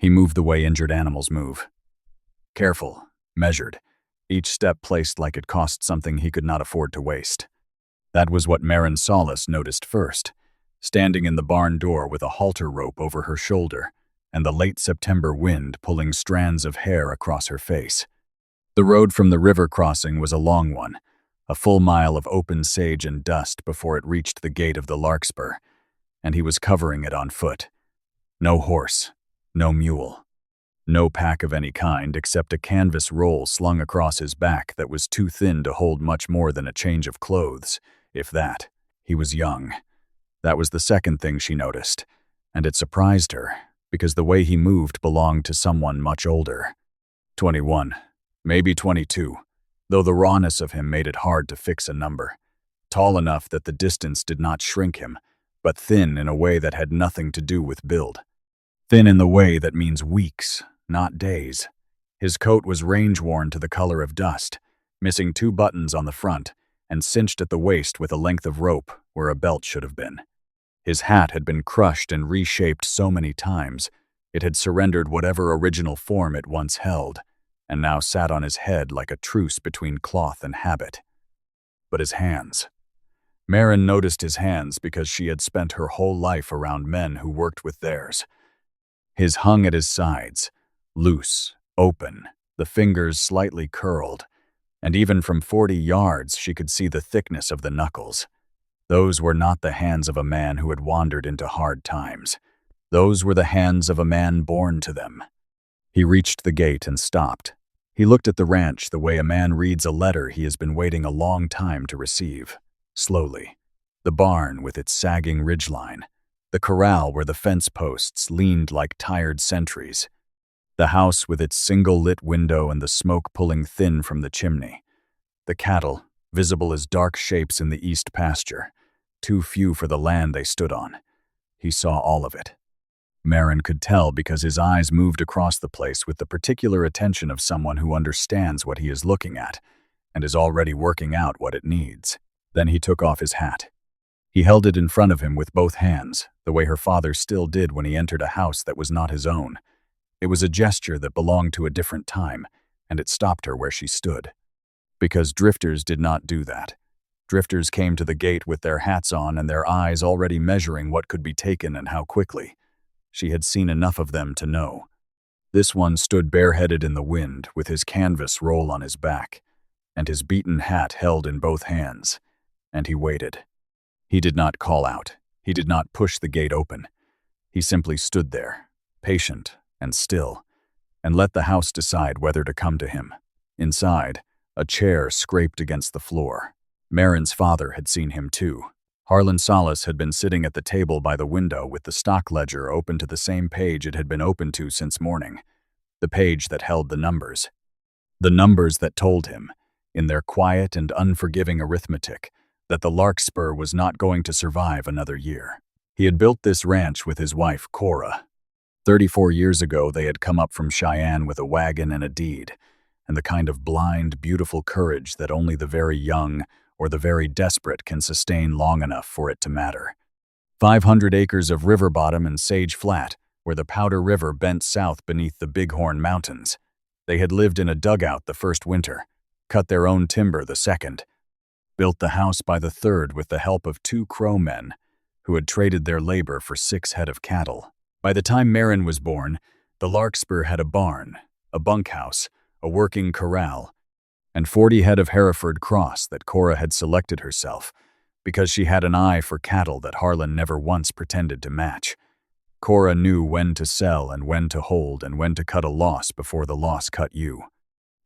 He moved the way injured animals move. Careful, measured, each step placed like it cost something he could not afford to waste. That was what Marin Solis noticed first, standing in the barn door with a halter rope over her shoulder and the late September wind pulling strands of hair across her face. The road from the river crossing was a long one, a full mile of open sage and dust before it reached the gate of the Larkspur, and he was covering it on foot. No horse, no mule, no pack of any kind except a canvas roll slung across his back that was too thin to hold much more than a change of clothes, if that. He was young. That was the second thing she noticed, and it surprised her, because the way he moved belonged to someone much older. 21, maybe 22, though the rawness of him made it hard to fix a number. Tall enough that the distance did not shrink him, but thin in a way that had nothing to do with build. Thin in the way that means weeks, not days. His coat was range-worn to the color of dust, missing 2 buttons on the front, and cinched at the waist with a length of rope where a belt should have been. His hat had been crushed and reshaped so many times, it had surrendered whatever original form it once held, and now sat on his head like a truce between cloth and habit. But his hands. Marin noticed his hands because she had spent her whole life around men who worked with theirs. His hung at his sides, loose, open, the fingers slightly curled, and even from 40 yards she could see the thickness of the knuckles. Those were not the hands of a man who had wandered into hard times. Those were the hands of a man born to them. He reached the gate and stopped. He looked at the ranch the way a man reads a letter he has been waiting a long time to receive. Slowly. The barn with its sagging ridgeline. The corral where the fence posts leaned like tired sentries. The house with its single-lit window and the smoke pulling thin from the chimney. The cattle, visible as dark shapes in the east pasture, too few for the land they stood on. He saw all of it. Marin could tell because his eyes moved across the place with the particular attention of someone who understands what he is looking at and is already working out what it needs. Then he took off his hat. He held it in front of him with both hands, the way her father still did when he entered a house that was not his own. It was a gesture that belonged to a different time, and it stopped her where she stood. Because drifters did not do that. Drifters came to the gate with their hats on and their eyes already measuring what could be taken and how quickly. She had seen enough of them to know. This one stood bareheaded in the wind with his canvas roll on his back, and his beaten hat held in both hands, and he waited. He did not call out. He did not push the gate open. He simply stood there, patient and still, and let the house decide whether to come to him. Inside, a chair scraped against the floor. Marin's father had seen him too. Harlan Solis had been sitting at the table by the window with the stock ledger open to the same page it had been open to since morning, the page that held the numbers. The numbers that told him, in their quiet and unforgiving arithmetic, that the Larkspur was not going to survive another year. He had built this ranch with his wife, Cora. 34 years ago, they had come up from Cheyenne with a wagon and a deed, and the kind of blind, beautiful courage that only the very young or the very desperate can sustain long enough for it to matter. 500 acres of river bottom and sage flat, where the Powder River bent south beneath the Bighorn Mountains. They had lived in a dugout the first winter, cut their own timber the second, built the house by the third with the help of 2 Crow men who had traded their labor for 6 head of cattle. By the time Marin was born, the Larkspur had a barn, a bunkhouse, a working corral, and 40 head of Hereford cross that Cora had selected herself because she had an eye for cattle that Harlan never once pretended to match. Cora knew when to sell and when to hold and when to cut a loss before the loss cut you.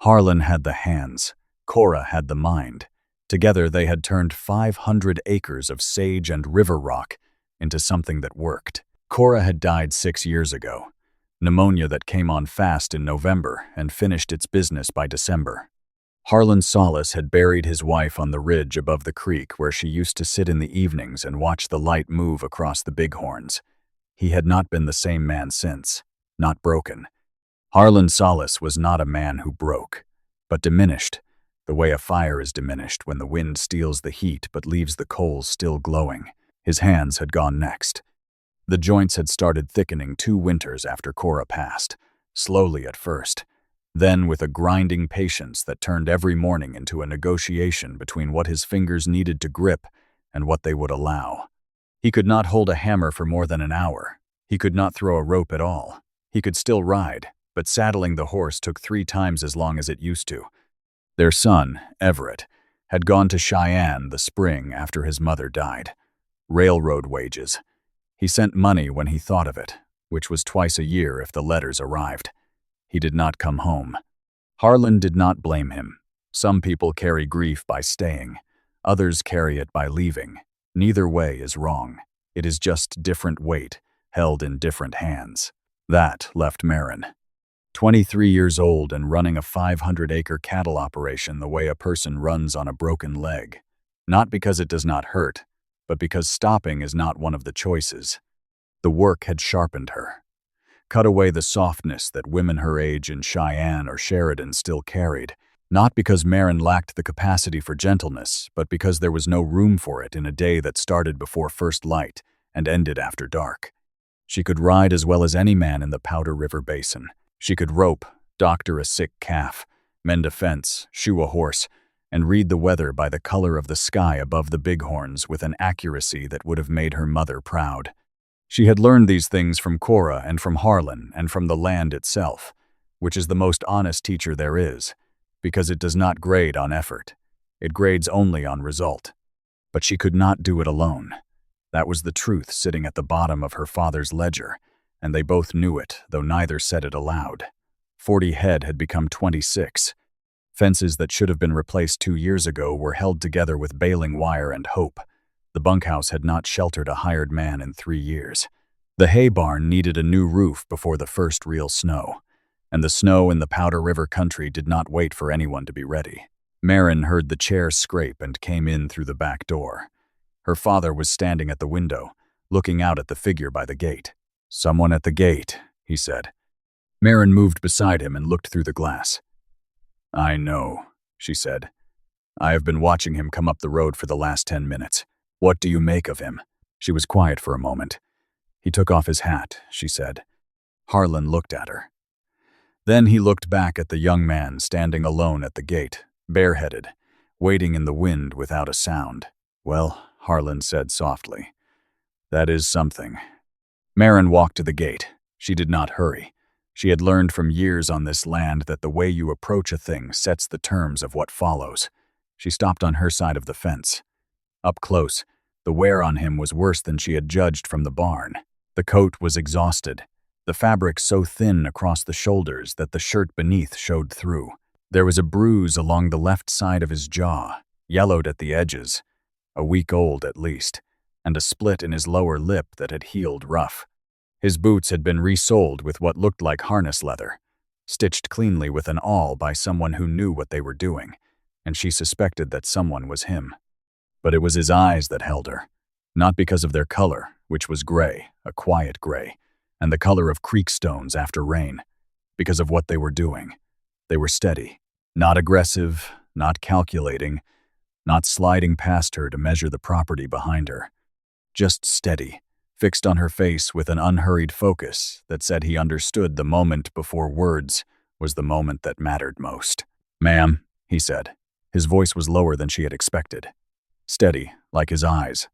Harlan had the hands, Cora had the mind. Together they had turned 500 acres of sage and river rock into something that worked. Cora had died 6 years ago, pneumonia that came on fast in November and finished its business by December. Harlan Solis had buried his wife on the ridge above the creek where she used to sit in the evenings and watch the light move across the bighorns. He had not been the same man since, not broken. Harlan Solis was not a man who broke, but diminished, the way a fire is diminished when the wind steals the heat but leaves the coals still glowing. His hands had gone next. The joints had started thickening 2 winters after Cora passed, slowly at first, then with a grinding patience that turned every morning into a negotiation between what his fingers needed to grip and what they would allow. He could not hold a hammer for more than an hour. He could not throw a rope at all. He could still ride, but saddling the horse took 3 times as long as it used to. Their son, Everett, had gone to Cheyenne the spring after his mother died. Railroad wages. He sent money when he thought of it, which was twice a year if the letters arrived. He did not come home. Harlan did not blame him. Some people carry grief by staying. Others carry it by leaving. Neither way is wrong. It is just different weight, held in different hands. That left Marin. 23 years old and running a 500-acre cattle operation the way a person runs on a broken leg. Not because it does not hurt, but because stopping is not one of the choices. The work had sharpened her. Cut away the softness that women her age in Cheyenne or Sheridan still carried, not because Marin lacked the capacity for gentleness, but because there was no room for it in a day that started before first light and ended after dark. She could ride as well as any man in the Powder River Basin. She could rope, doctor a sick calf, mend a fence, shoe a horse, and read the weather by the color of the sky above the bighorns with an accuracy that would have made her mother proud. She had learned these things from Cora and from Harlan and from the land itself, which is the most honest teacher there is, because it does not grade on effort. It grades only on result. But she could not do it alone. That was the truth sitting at the bottom of her father's ledger, and they both knew it, though neither said it aloud. 40 head had become 26. Fences that should have been replaced 2 years ago were held together with baling wire and hope. The bunkhouse had not sheltered a hired man in 3 years. The hay barn needed a new roof before the first real snow, and the snow in the Powder River country did not wait for anyone to be ready. Marin heard the chair scrape and came in through the back door. Her father was standing at the window, looking out at the figure by the gate. "Someone at the gate," he said. Marin moved beside him and looked through the glass. "I know," she said. "I have been watching him come up the road for the last 10 minutes. What do you make of him?" She was quiet for a moment. "He took off his hat," she said. Harlan looked at her. Then he looked back at the young man standing alone at the gate, bareheaded, waiting in the wind without a sound. "Well," Harlan said softly, "that is something." Marin walked to the gate. She did not hurry. She had learned from years on this land that the way you approach a thing sets the terms of what follows. She stopped on her side of the fence. Up close, the wear on him was worse than she had judged from the barn. The coat was exhausted, the fabric so thin across the shoulders that the shirt beneath showed through. There was a bruise along the left side of his jaw, yellowed at the edges, a week old at least, and a split in his lower lip that had healed rough. His boots had been resoled with what looked like harness leather, stitched cleanly with an awl by someone who knew what they were doing, and she suspected that someone was him. But it was his eyes that held her, not because of their color, which was gray, a quiet gray, and the color of creek stones after rain, because of what they were doing. They were steady, not aggressive, not calculating, not sliding past her to measure the property behind her. Just steady, fixed on her face with an unhurried focus that said he understood the moment before words was the moment that mattered most. "Ma'am," he said. His voice was lower than she had expected. Steady, like his eyes.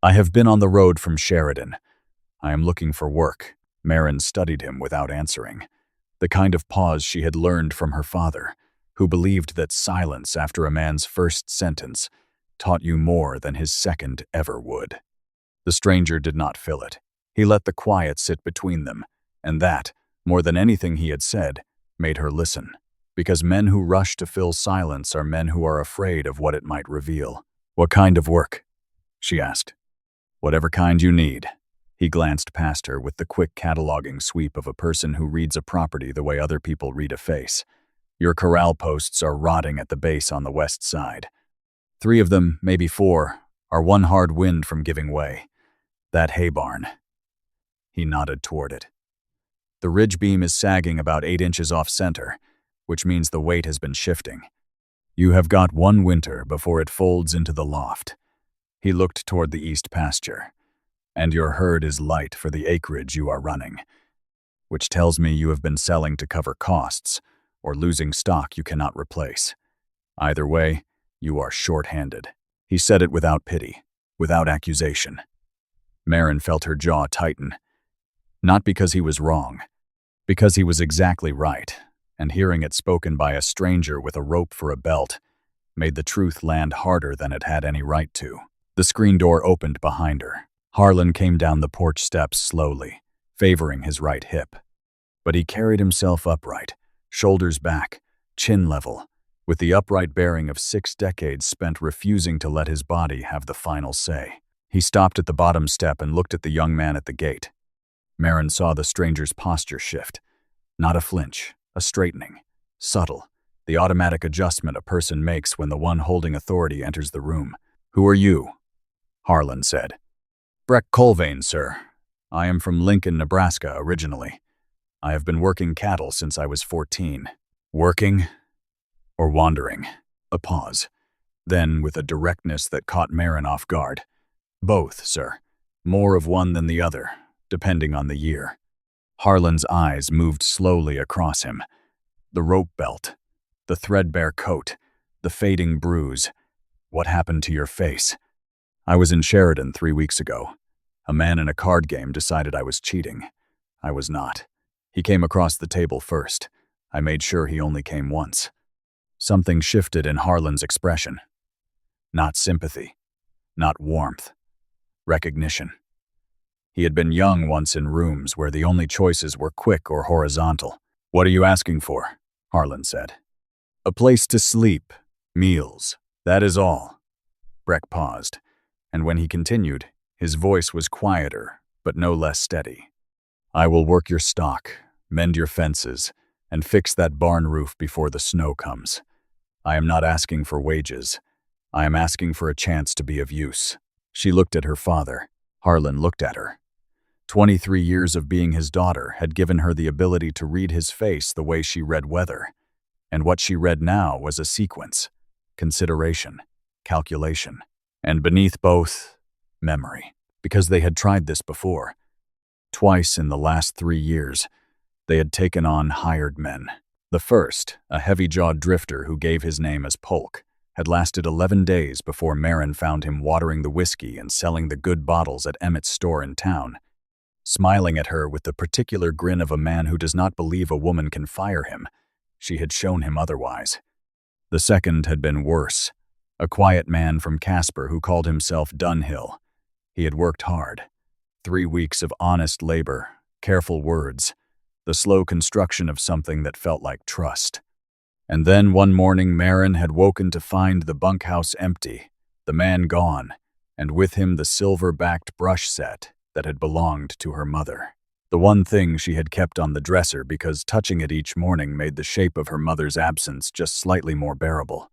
"I have been on the road from Sheridan. I am looking for work." Marin studied him without answering. The kind of pause she had learned from her father, who believed that silence after a man's first sentence taught you more than his second ever would. The stranger did not fill it. He let the quiet sit between them, and that, more than anything he had said, made her listen. Because men who rush to fill silence are men who are afraid of what it might reveal. "What kind of work?" she asked. "Whatever kind you need." He glanced past her with the quick cataloging sweep of a person who reads a property the way other people read a face. "Your corral posts are rotting at the base on the west side. 3 of them, maybe 4, are one hard wind from giving way. That hay barn." He nodded toward it. "The ridge beam is sagging about 8 inches off center, which means the weight has been shifting. You have got 1 winter before it folds into the loft." He looked toward the east pasture. and your herd is light for the acreage you are running, which tells me you have been selling to cover costs or losing stock you cannot replace. Either way, you are short-handed." He said it without pity, without accusation. Maren felt her jaw tighten. Not because he was wrong, because he was exactly right, and hearing it spoken by a stranger with a rope for a belt made the truth land harder than it had any right to. The screen door opened behind her. Harlan came down the porch steps slowly, favoring his right hip. But he carried himself upright, shoulders back, chin level, with the upright bearing of 6 decades spent refusing to let his body have the final say. He stopped at the bottom step and looked at the young man at the gate. Maren saw the stranger's posture shift. Not a flinch, a straightening, subtle, the automatic adjustment a person makes when the one holding authority enters the room. "Who are you?" Harlan said. "Breck Colvane, sir. I am from Lincoln, Nebraska, originally. I have been working cattle since I was 14. Working or wandering?" A pause. Then, with a directness that caught Maren off guard. "Both, sir. More of one than the other, depending on the year." Harlan's eyes moved slowly across him. The rope belt, the threadbare coat, the fading bruise. "What happened to your face?" "I was in Sheridan 3 weeks ago. A man in a card game decided I was cheating. I was not. He came across the table first. I made sure he only came once." Something shifted in Harlan's expression. Not sympathy, not warmth. Recognition. He had been young once in rooms where the only choices were quick or horizontal. "What are you asking for?" Harlan said. "A place to sleep, meals, that is all." Breck paused, and when he continued, his voice was quieter, but no less steady. "I will work your stock, mend your fences, and fix that barn roof before the snow comes. I am not asking for wages. I am asking for a chance to be of use." She looked at her father. Harlan looked at her. 23 years of being his daughter had given her the ability to read his face the way she read weather. And what she read now was a sequence, consideration, calculation, and beneath both, memory. Because they had tried this before. Twice in the last 3 years, they had taken on hired men. The first, a heavy-jawed drifter who gave his name as Polk, had lasted 11 days before Maren found him watering the whiskey and selling the good bottles at Emmett's store in town, smiling at her with the particular grin of a man who does not believe a woman can fire him. She had shown him otherwise. The second had been worse, a quiet man from Casper who called himself Dunhill. He had worked hard. 3 weeks of honest labor, careful words, the slow construction of something that felt like trust. And then one morning Maren had woken to find the bunkhouse empty, the man gone, and with him the silver-backed brush set that had belonged to her mother. The one thing she had kept on the dresser because touching it each morning made the shape of her mother's absence just slightly more bearable.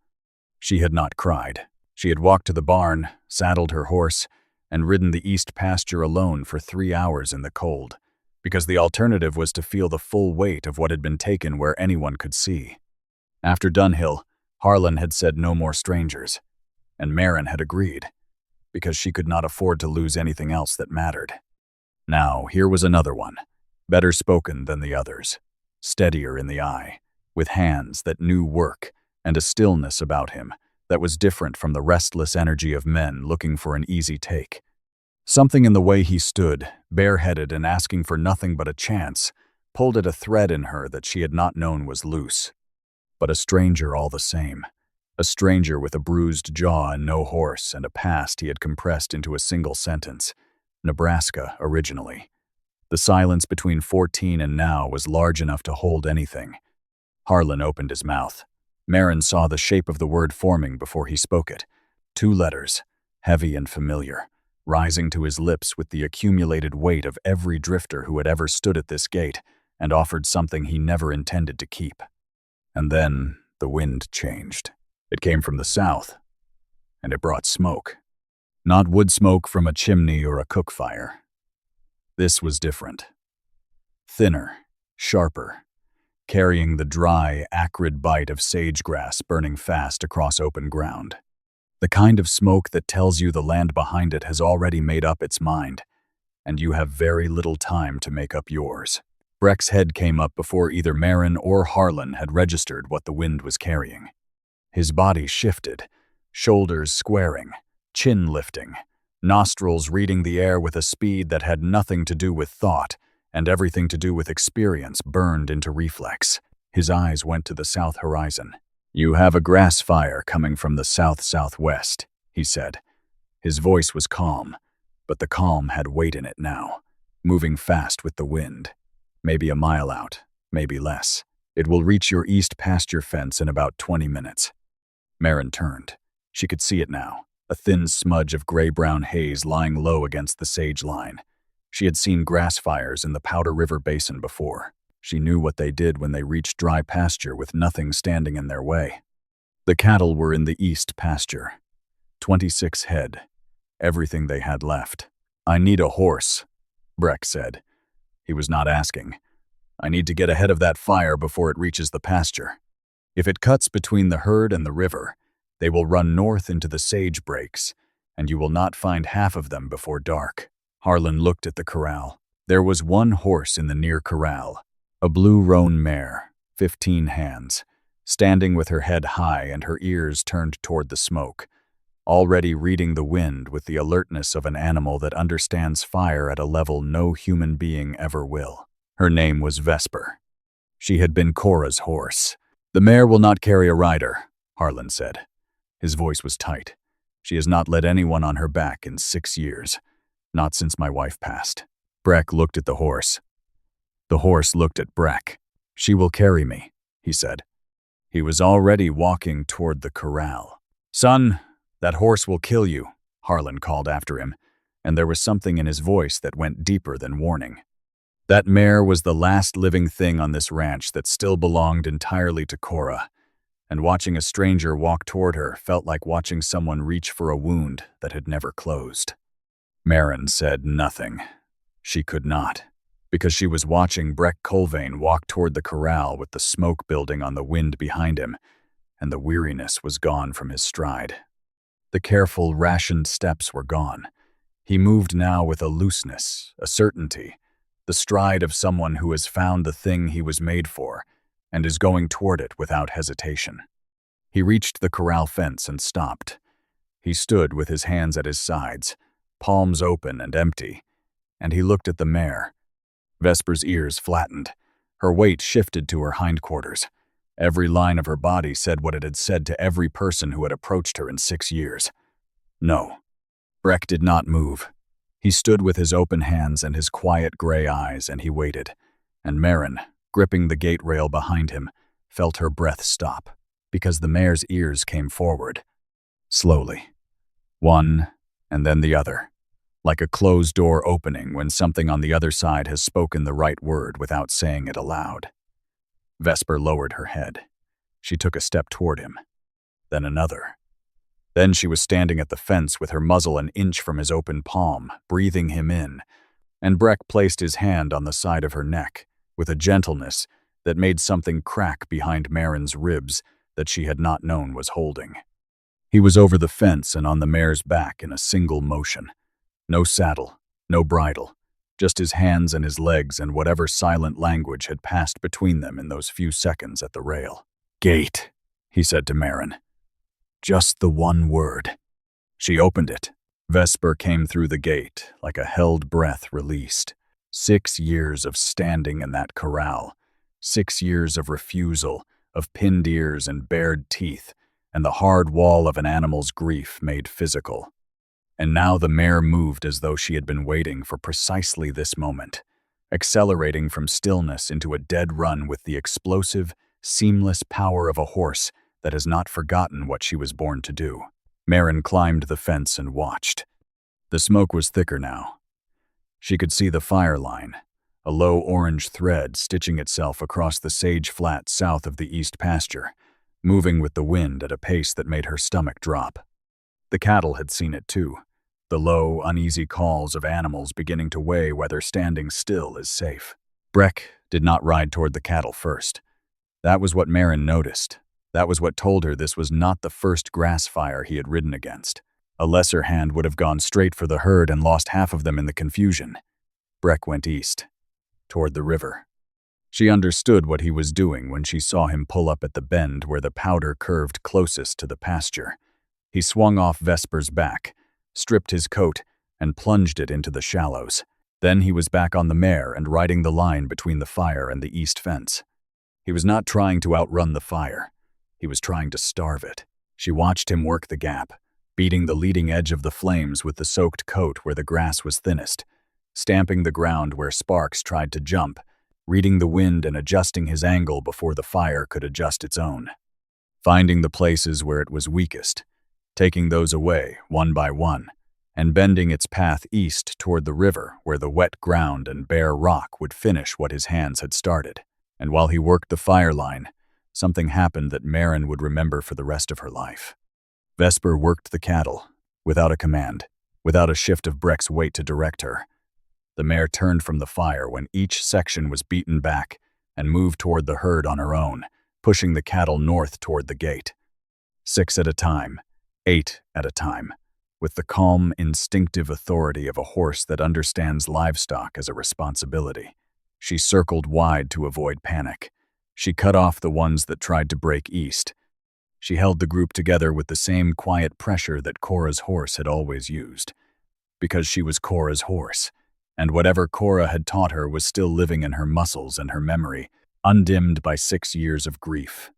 She had not cried. She had walked to the barn, saddled her horse, and ridden the east pasture alone for 3 hours in the cold, because the alternative was to feel the full weight of what had been taken where anyone could see. After Dunhill, Harlan had said no more strangers, and Maren had agreed, because she could not afford to lose anything else that mattered. Now, here was another one, better spoken than the others, steadier in the eye, with hands that knew work and a stillness about him that was different from the restless energy of men looking for an easy take. Something in the way he stood, bareheaded and asking for nothing but a chance, pulled at a thread in her that she had not known was loose. But a stranger all the same. A stranger with a bruised jaw and no horse and a past he had compressed into a single sentence. Nebraska, originally. The silence between 14 and now was large enough to hold anything. Harlan opened his mouth. Maren saw the shape of the word forming before he spoke it. 2 letters, heavy and familiar, rising to his lips with the accumulated weight of every drifter who had ever stood at this gate and offered something he never intended to keep. And then the wind changed. It came from the south, and it brought smoke. Not wood smoke from a chimney or a cook fire. This was different. Thinner, sharper, carrying the dry, acrid bite of sage-grass burning fast across open ground. The kind of smoke that tells you the land behind it has already made up its mind, and you have very little time to make up yours. Breck's head came up before either Marin or Harlan had registered what the wind was carrying. His body shifted, shoulders squaring, chin lifting, nostrils reading the air with a speed that had nothing to do with thought and everything to do with experience burned into reflex. His eyes went to the south horizon. "You have a grass fire coming from the south-southwest," he said. His voice was calm, but the calm had weight in it now, moving fast with the wind. Maybe a mile out, maybe less. It will reach your east pasture fence in about 20 minutes. Marin turned. She could see it now, a thin smudge of gray-brown haze lying low against the sage line. She had seen grass fires in the Powder River Basin before. She knew what they did when they reached dry pasture with nothing standing in their way. The cattle were in the east pasture. 26 head. Everything they had left. "I need a horse," Breck said. He was not asking. "I need to get ahead of that fire before it reaches the pasture. If it cuts between the herd and the river, they will run north into the sage breaks, and you will not find half of them before dark." Harlan looked at the corral. There was one horse in the near corral, a blue roan mare, 15 hands, standing with her head high and her ears turned toward the smoke, already reading the wind with the alertness of an animal that understands fire at a level no human being ever will. Her name was Vesper. She had been Cora's horse. "The mare will not carry a rider," Harlan said. His voice was tight. "She has not led anyone on her back in 6 years. Not since my wife passed." Breck looked at the horse. The horse looked at Breck. "She will carry me," he said. He was already walking toward the corral. "Son, that horse will kill you," Harlan called after him, and there was something in his voice that went deeper than warning. That mare was the last living thing on this ranch that still belonged entirely to Cora, and watching a stranger walk toward her felt like watching someone reach for a wound that had never closed. Marin said nothing. She could not, because she was watching Breck Colvane walk toward the corral with the smoke building on the wind behind him, and the weariness was gone from his stride. The careful, rationed steps were gone. He moved now with a looseness, a certainty, the stride of someone who has found the thing he was made for and is going toward it without hesitation. He reached the corral fence and stopped. He stood with his hands at his sides, palms open and empty, and he looked at the mare. Vesper's ears flattened. Her weight shifted to her hindquarters. Every line of her body said what it had said to every person who had approached her in 6 years. No. Breck did not move. He stood with his open hands and his quiet gray eyes, and he waited. And Marin, gripping the gate rail behind him, felt her breath stop, because the mare's ears came forward. Slowly. One, and then the other. Like a closed door opening when something on the other side has spoken the right word without saying it aloud. Vesper lowered her head. She took a step toward him. Then another. Then she was standing at the fence with her muzzle an inch from his open palm, breathing him in, and Breck placed his hand on the side of her neck, with a gentleness that made something crack behind Marin's ribs that she had not known was holding. He was over the fence and on the mare's back in a single motion. No saddle, no bridle, just his hands and his legs and whatever silent language had passed between them in those few seconds at the rail. "Gate," he said to Marin. Just the one word. She opened it. Vesper came through the gate like a held breath released. 6 years of standing in that corral. 6 years of refusal, of pinned ears and bared teeth, and the hard wall of an animal's grief made physical. And now the mare moved as though she had been waiting for precisely this moment, accelerating from stillness into a dead run with the explosive, seamless power of a horse that has not forgotten what she was born to do. Marin climbed the fence and watched. The smoke was thicker now. She could see the fire line, a low orange thread stitching itself across the sage flat south of the east pasture, moving with the wind at a pace that made her stomach drop. The cattle had seen it too, the low, uneasy calls of animals beginning to weigh whether standing still is safe. Breck did not ride toward the cattle first. That was what Marin noticed. That was what told her this was not the first grass fire he had ridden against. A lesser hand would have gone straight for the herd and lost half of them in the confusion. Breck went east, toward the river. She understood what he was doing when she saw him pull up at the bend where the powder curved closest to the pasture. He swung off Vesper's back, stripped his coat, and plunged it into the shallows. Then he was back on the mare and riding the line between the fire and the east fence. He was not trying to outrun the fire. He was trying to starve it. She watched him work the gap, beating the leading edge of the flames with the soaked coat where the grass was thinnest, stamping the ground where sparks tried to jump, reading the wind and adjusting his angle before the fire could adjust its own. Finding the places where it was weakest, taking those away one by one, and bending its path east toward the river where the wet ground and bare rock would finish what his hands had started. And while he worked the fire line, something happened that Maren would remember for the rest of her life. Vesper worked the cattle, without a command, without a shift of Breck's weight to direct her. The mare turned from the fire when each section was beaten back and moved toward the herd on her own, pushing the cattle north toward the gate. 6 at a time, 8 at a time, with the calm, instinctive authority of a horse that understands livestock as a responsibility. She circled wide to avoid panic. She cut off the ones that tried to break east. She held the group together with the same quiet pressure that Cora's horse had always used. Because she was Cora's horse, and whatever Cora had taught her was still living in her muscles and her memory, undimmed by 6 years of grief.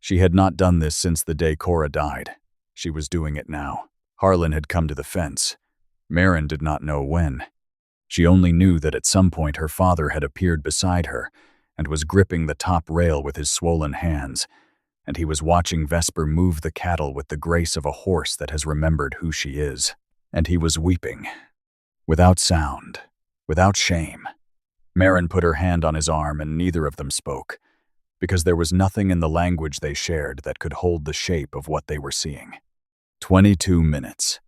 She had not done this since the day Cora died. She was doing it now. Harlan had come to the fence. Maren did not know when. She only knew that at some point her father had appeared beside her and was gripping the top rail with his swollen hands, and he was watching Vesper move the cattle with the grace of a horse that has remembered who she is. And he was weeping. Without sound, without shame. Maren put her hand on his arm and neither of them spoke, because there was nothing in the language they shared that could hold the shape of what they were seeing. 22 minutes.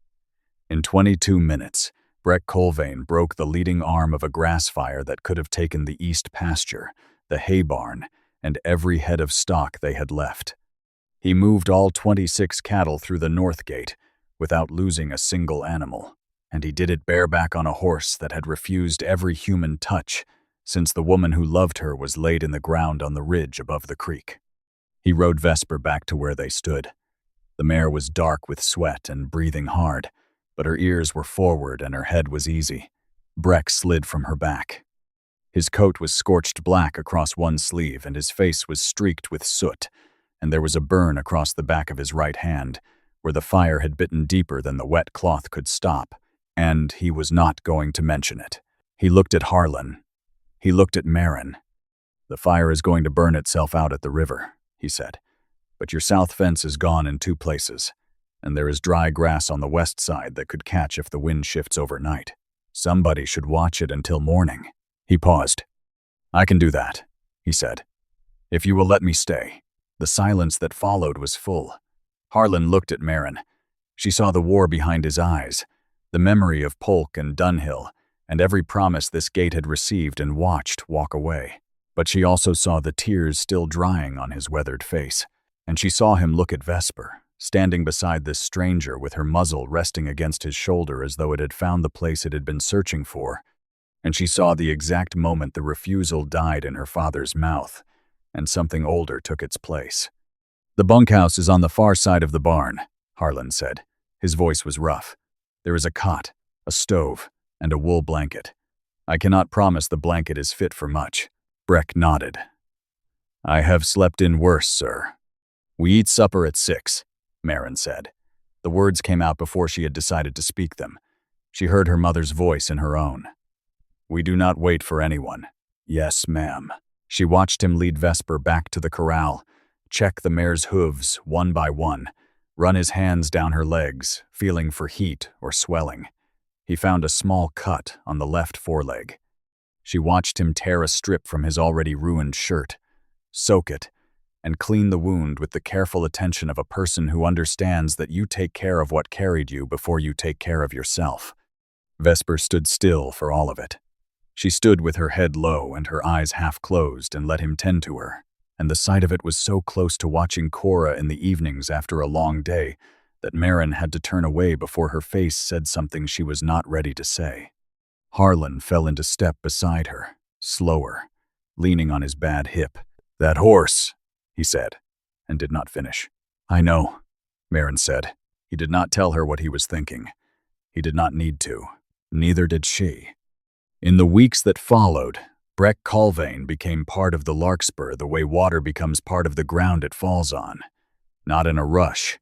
In 22 minutes, Breck Colvane broke the leading arm of a grass fire that could have taken the east pasture, the hay barn, and every head of stock they had left. He moved all 26 cattle through the north gate without losing a single animal, and he did it bareback on a horse that had refused every human touch since the woman who loved her was laid in the ground on the ridge above the creek. He rode Vesper back to where they stood. The mare was dark with sweat and breathing hard, but her ears were forward and her head was easy. Breck slid from her back. His coat was scorched black across one sleeve and his face was streaked with soot, and there was a burn across the back of his right hand, where the fire had bitten deeper than the wet cloth could stop, and he was not going to mention it. He looked at Harlan. He looked at Maren. "The fire is going to burn itself out at the river," he said. "But your south fence is gone in 2 places, and there is dry grass on the west side that could catch if the wind shifts overnight. Somebody should watch it until morning." He paused. "I can do that," he said, "if you will let me stay." The silence that followed was full. Harlan looked at Maren. She saw the war behind his eyes, the memory of Polk and Dunhill, and every promise this gate had received and watched walk away. But she also saw the tears still drying on his weathered face, and she saw him look at Vesper, standing beside this stranger with her muzzle resting against his shoulder as though it had found the place it had been searching for, and she saw the exact moment the refusal died in her father's mouth, and something older took its place. "The bunkhouse is on the far side of the barn," Harlan said. His voice was rough. "There is a cot, a stove, and a wool blanket. I cannot promise the blanket is fit for much." Breck nodded. "I have slept in worse, sir." "We eat supper at 6, Maren said. The words came out before she had decided to speak them. She heard her mother's voice in her own. "We do not wait for anyone." "Yes, ma'am." She watched him lead Vesper back to the corral, check the mare's hooves one by one, run his hands down her legs, feeling for heat or swelling. He found a small cut on the left foreleg. She watched him tear a strip from his already ruined shirt, soak it, and clean the wound with the careful attention of a person who understands that you take care of what carried you before you take care of yourself. Vesper stood still for all of it. She stood with her head low and her eyes half closed and let him tend to her, and the sight of it was so close to watching Cora in the evenings after a long day that Maren had to turn away before her face said something she was not ready to say. Harlan fell into step beside her, slower, leaning on his bad hip. "That horse," he said, and did not finish. "I know," Marin said. He did not tell her what he was thinking. He did not need to. Neither did she. In the weeks that followed, Breck Colvane became part of the larkspur the way water becomes part of the ground it falls on. Not in a rush.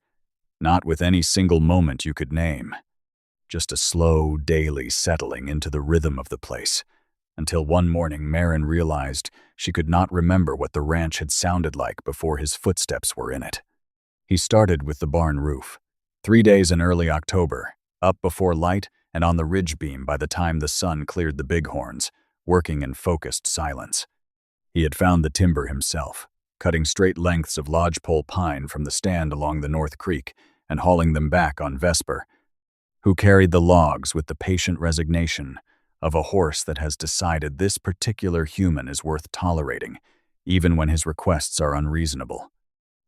Not with any single moment you could name. Just a slow, daily settling into the rhythm of the place, until one morning Marin realized she could not remember what the ranch had sounded like before his footsteps were in it. He started with the barn roof. 3 days in early October, up before light and on the ridge beam by the time the sun cleared the bighorns, working in focused silence. He had found the timber himself, cutting straight lengths of lodgepole pine from the stand along the North Creek and hauling them back on Vesper, who carried the logs with the patient resignation of a horse that has decided this particular human is worth tolerating, even when his requests are unreasonable.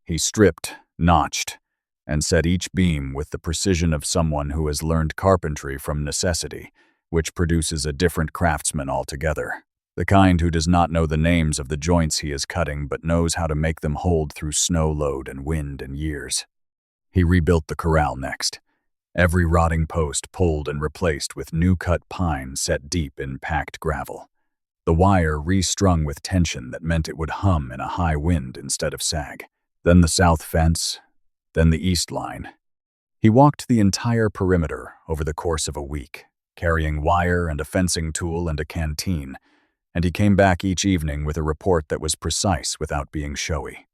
He stripped, notched, and set each beam with the precision of someone who has learned carpentry from necessity, which produces a different craftsman altogether. The kind who does not know the names of the joints he is cutting but knows how to make them hold through snow load and wind and years. He rebuilt the corral next. Every rotting post pulled and replaced with new-cut pine set deep in packed gravel. The wire restrung with tension that meant it would hum in a high wind instead of sag. Then the south fence, then the east line. He walked the entire perimeter over the course of a week, carrying wire and a fencing tool and a canteen, and he came back each evening with a report that was precise without being showy.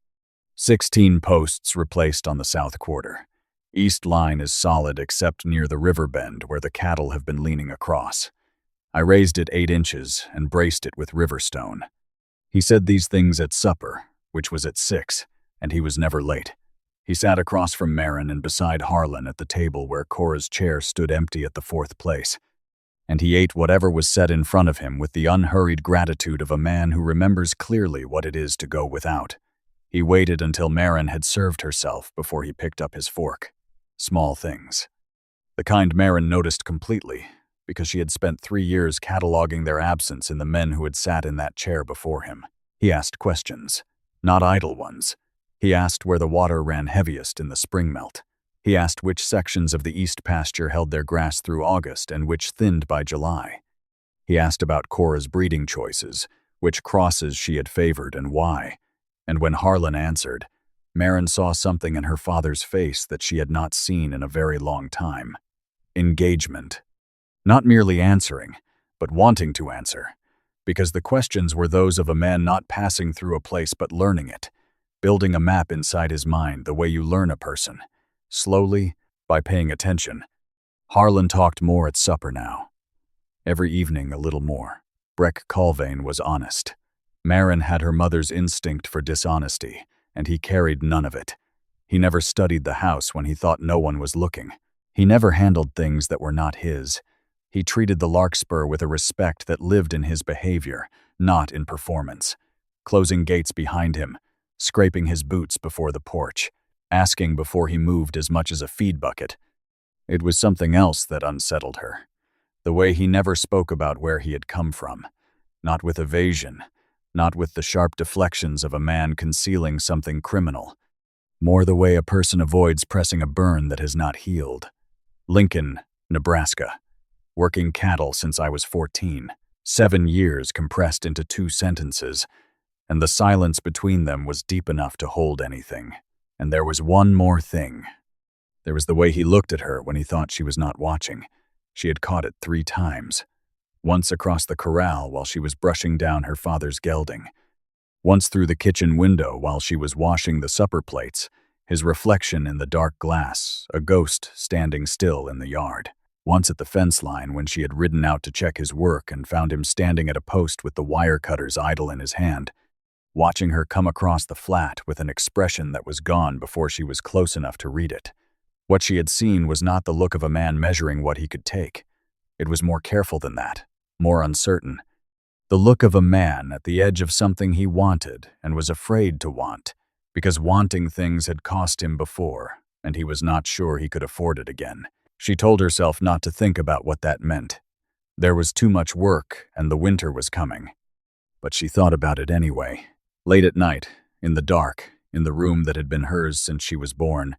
16 posts replaced on the south quarter. East line is solid except near the river bend where the cattle have been leaning across. I raised it 8 inches and braced it with river stone. He said these things at supper, which was at 6, and he was never late. He sat across from Marin and beside Harlan at the table where Cora's chair stood empty at the 4th place, and he ate whatever was set in front of him with the unhurried gratitude of a man who remembers clearly what it is to go without. He waited until Marin had served herself before he picked up his fork. Small things. The kind Marin noticed completely, because she had spent 3 years cataloging their absence in the men who had sat in that chair before him. He asked questions, not idle ones. He asked where the water ran heaviest in the spring melt. He asked which sections of the east pasture held their grass through August and which thinned by July. He asked about Cora's breeding choices, which crosses she had favored and why. And when Harlan answered, Marin saw something in her father's face that she had not seen in a very long time. Engagement. Not merely answering, but wanting to answer, because the questions were those of a man not passing through a place but learning it, building a map inside his mind the way you learn a person, slowly, by paying attention. Harlan talked more at supper now. Every evening a little more. Breck Colvane was honest. Marin had her mother's instinct for dishonesty, and he carried none of it. He never studied the house when he thought no one was looking. He never handled things that were not his. He treated the larkspur with a respect that lived in his behavior, not in performance. Closing gates behind him, scraping his boots before the porch, asking before he moved as much as a feed bucket. It was something else that unsettled her. The way he never spoke about where he had come from, not with evasion, not with the sharp deflections of a man concealing something criminal. More the way a person avoids pressing a burn that has not healed. Lincoln, Nebraska. Working cattle since I was 14. 7 years compressed into 2 sentences, and the silence between them was deep enough to hold anything. And there was one more thing. There was the way he looked at her when he thought she was not watching. She had caught it 3 times. Once across the corral while she was brushing down her father's gelding. Once through the kitchen window while she was washing the supper plates, his reflection in the dark glass, a ghost standing still in the yard. Once at the fence line when she had ridden out to check his work and found him standing at a post with the wire cutters idle in his hand, watching her come across the flat with an expression that was gone before she was close enough to read it. What she had seen was not the look of a man measuring what he could take. It was more careful than that, more uncertain. The look of a man at the edge of something he wanted and was afraid to want, because wanting things had cost him before, and he was not sure he could afford it again. She told herself not to think about what that meant. There was too much work, and the winter was coming. But she thought about it anyway. Late at night, in the dark, in the room that had been hers since she was born,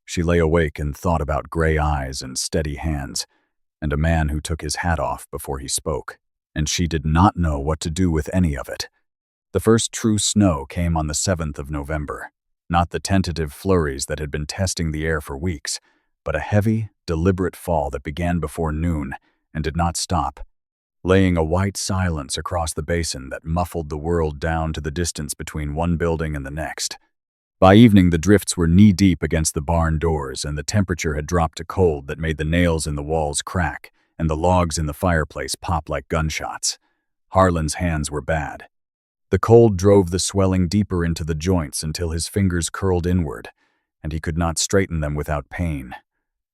she lay awake and thought about gray eyes and steady hands, and a man who took his hat off before he spoke. And she did not know what to do with any of it. The first true snow came on the 7th of November, not the tentative flurries that had been testing the air for weeks, but a heavy, deliberate fall that began before noon and did not stop, laying a white silence across the basin that muffled the world down to the distance between one building and the next. By evening, the drifts were knee-deep against the barn doors, and the temperature had dropped to cold that made the nails in the walls crack and the logs in the fireplace pop like gunshots. Harlan's hands were bad. The cold drove the swelling deeper into the joints until his fingers curled inward, and he could not straighten them without pain.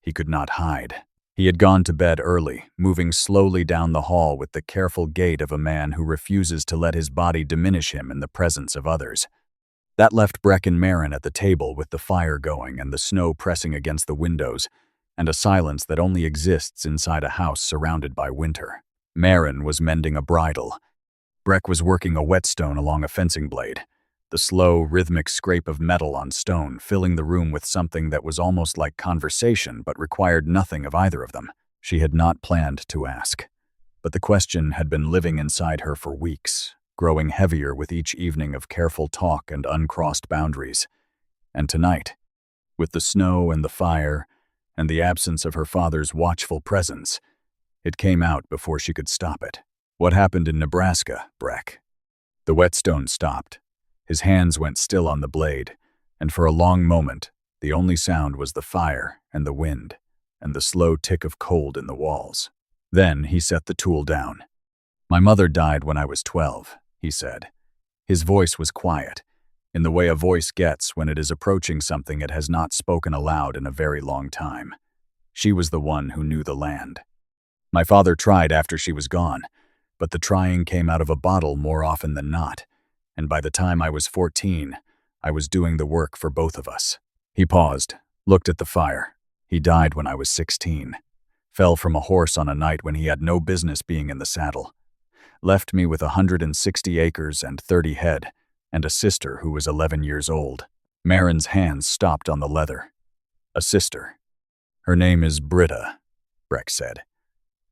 He could not hide. He had gone to bed early, moving slowly down the hall with the careful gait of a man who refuses to let his body diminish him in the presence of others. That left Breck and Marin at the table with the fire going and the snow pressing against the windows, and a silence that only exists inside a house surrounded by winter. Marin was mending a bridle. Breck was working a whetstone along a fencing blade, the slow, rhythmic scrape of metal on stone filling the room with something that was almost like conversation but required nothing of either of them. She had not planned to ask. But the question had been living inside her for weeks, growing heavier with each evening of careful talk and uncrossed boundaries. And tonight, with the snow and the fire, and the absence of her father's watchful presence, it came out before she could stop it. What happened in Nebraska, Breck? The whetstone stopped. His hands went still on the blade, and for a long moment, the only sound was the fire and the wind, and the slow tick of cold in the walls. Then he set the tool down. "My mother died when I was 12, he said. His voice was quiet, in the way a voice gets when it is approaching something it has not spoken aloud in a very long time. She was the one who knew the land. My father tried after she was gone, but the trying came out of a bottle more often than not, and by the time I was 14, I was doing the work for both of us." He paused, looked at the fire. "He died when I was 16. Fell from a horse on a night when he had no business being in the saddle. Left me with 160 acres and 30 head, and a sister who was 11 years old." Marin's hands stopped on the leather. "A sister. Her name is Britta," Breck said.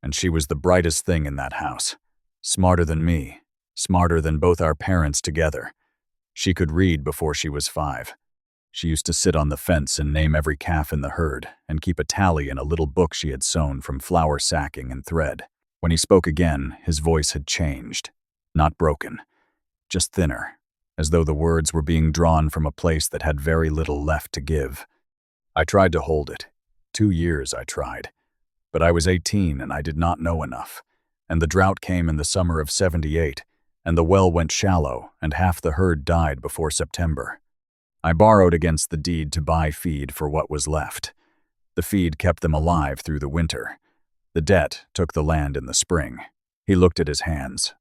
"And she was the brightest thing in that house. Smarter than me. Smarter than both our parents together. She could read before she was 5. She used to sit on the fence and name every calf in the herd and keep a tally in a little book she had sewn from flour sacking and thread." When he spoke again, his voice had changed. Not broken, just thinner, as though the words were being drawn from a place that had very little left to give. "I tried to hold it. 2 years I tried. But I was 18 and I did not know enough. And the drought came in the summer of 78, and the well went shallow, and half the herd died before September. I borrowed against the deed to buy feed for what was left. The feed kept them alive through the winter. The debt took the land in the spring." He looked at his hands.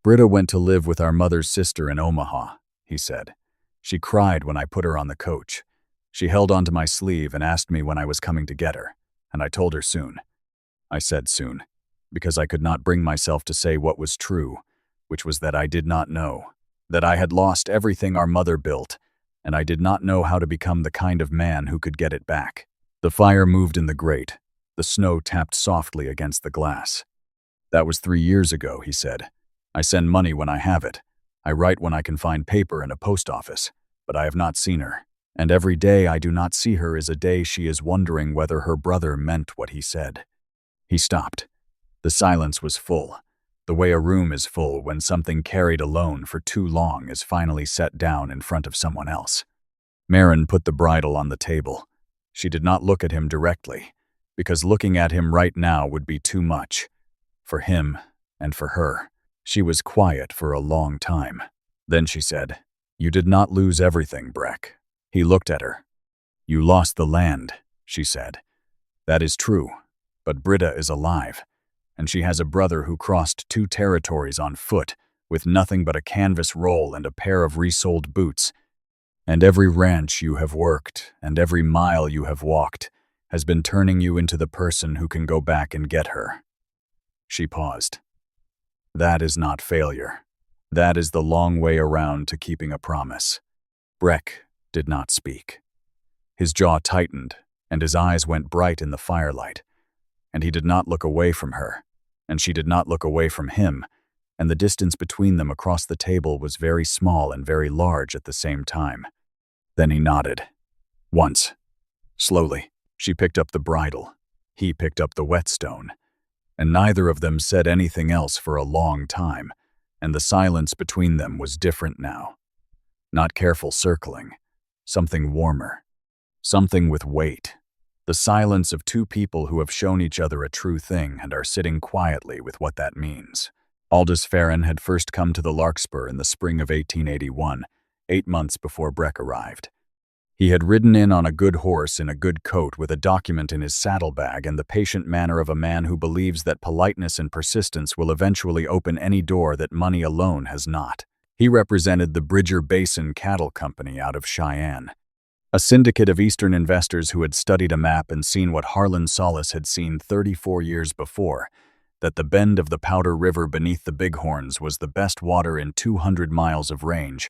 "Britta went to live with our mother's sister in Omaha," he said. "She cried when I put her on the coach. She held onto my sleeve and asked me when I was coming to get her, and I told her soon. I said soon, because I could not bring myself to say what was true, which was that I did not know, that I had lost everything our mother built, and I did not know how to become the kind of man who could get it back." The fire moved in the grate. The snow tapped softly against the glass. "That was 3 years ago," he said. "I send money when I have it. I write when I can find paper in a post office, but I have not seen her. And every day I do not see her is a day she is wondering whether her brother meant what he said." He stopped. The silence was full, the way a room is full when something carried alone for too long is finally set down in front of someone else. Marin put the bridle on the table. She did not look at him directly, because looking at him right now would be too much. For him and for her. She was quiet for a long time. Then she said, "You did not lose everything, Breck." He looked at her. "You lost the land," she said. "That is true, but Britta is alive, and she has a brother who crossed 2 territories on foot with nothing but a canvas roll and a pair of resoled boots. And every ranch you have worked and every mile you have walked has been turning you into the person who can go back and get her." She paused. That is not failure. That is the long way around to keeping a promise. Breck did not speak. His jaw tightened, and his eyes went bright in the firelight. And he did not look away from her, and she did not look away from him, and the distance between them across the table was very small and very large at the same time. Then he nodded. Once. Slowly, she picked up the bridle. He picked up the whetstone. And neither of them said anything else for a long time, and the silence between them was different now. Not careful circling. Something warmer. Something with weight. The silence of two people who have shown each other a true thing and are sitting quietly with what that means. Aldous Farron had first come to the Larkspur in the spring of 1881, 8 months before Breck arrived. He had ridden in on a good horse in a good coat with a document in his saddlebag and the patient manner of a man who believes that politeness and persistence will eventually open any door that money alone has not. He represented the Bridger Basin Cattle Company out of Cheyenne, a syndicate of Eastern investors who had studied a map and seen what Harlan Solis had seen 34 years before, that the bend of the Powder River beneath the Bighorns was the best water in 200 miles of range,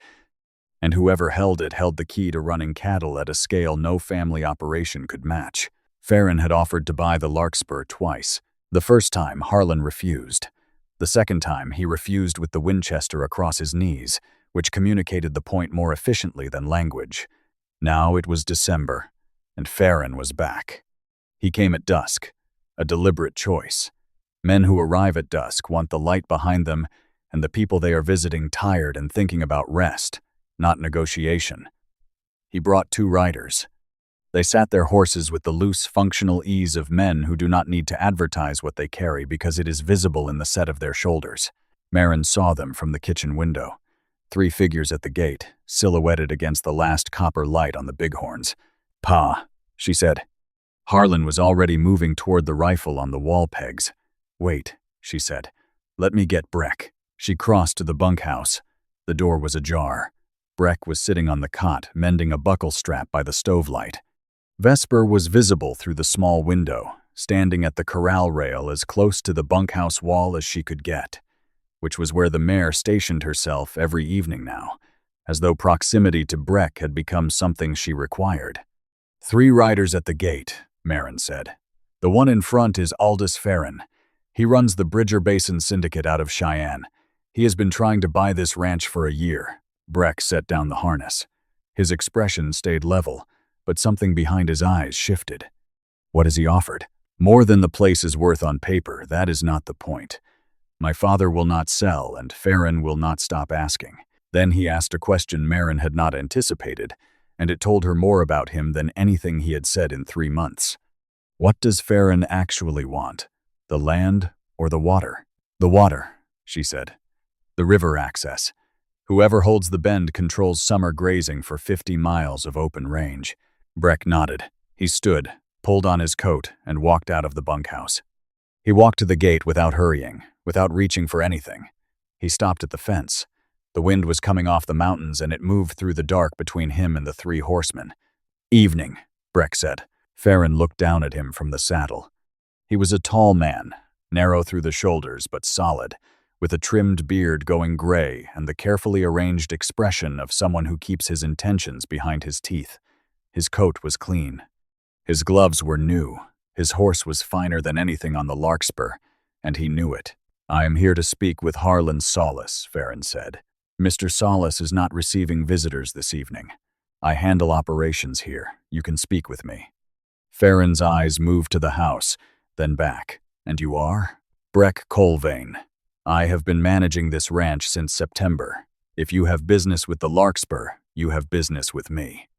and whoever held it held the key to running cattle at a scale no family operation could match. Farron had offered to buy the Larkspur twice. The first time, Harlan refused. The second time, he refused with the Winchester across his knees, which communicated the point more efficiently than language. Now it was December, and Farron was back. He came at dusk, a deliberate choice. Men who arrive at dusk want the light behind them and the people they are visiting tired and thinking about rest, not negotiation. He brought 2 riders. They sat their horses with the loose, functional ease of men who do not need to advertise what they carry because it is visible in the set of their shoulders. Marin saw them from the kitchen window. 3 figures at the gate, silhouetted against the last copper light on the Bighorns. "Pa," she said. Harlan was already moving toward the rifle on the wall pegs. "Wait," she said. "Let me get Breck." She crossed to the bunkhouse. The door was ajar. Breck was sitting on the cot, mending a buckle strap by the stove light. Vesper was visible through the small window, standing at the corral rail as close to the bunkhouse wall as she could get, which was where the mare stationed herself every evening now, as though proximity to Breck had become something she required. 3 riders at the gate, Marin said. The one in front is Aldous Farron. He runs the Bridger Basin Syndicate out of Cheyenne. He has been trying to buy this ranch for a year. Breck set down the harness. His expression stayed level, but something behind his eyes shifted. What has he offered? More than the place is worth on paper, that is not the point. My father will not sell, and Farron will not stop asking. Then he asked a question Marin had not anticipated, and it told her more about him than anything he had said in 3 months. What does Farron actually want? The land or the water? The water, she said. The river access. Whoever holds the bend controls summer grazing for 50 miles of open range. Breck nodded. He stood, pulled on his coat, and walked out of the bunkhouse. He walked to the gate without hurrying, without reaching for anything. He stopped at the fence. The wind was coming off the mountains, and it moved through the dark between him and the 3 horsemen. "Evening," Breck said. Farron looked down at him from the saddle. He was a tall man, narrow through the shoulders but solid, with a trimmed beard going gray and the carefully arranged expression of someone who keeps his intentions behind his teeth. His coat was clean. His gloves were new. His horse was finer than anything on the Larkspur, and he knew it. "I am here to speak with Harlan Solis," Farron said. "Mr. Solis is not receiving visitors this evening. I handle operations here. You can speak with me." Farron's eyes moved to the house, then back. "And you are?" "Breck Colvane. I have been managing this ranch since September. If you have business with the Larkspur, you have business with me."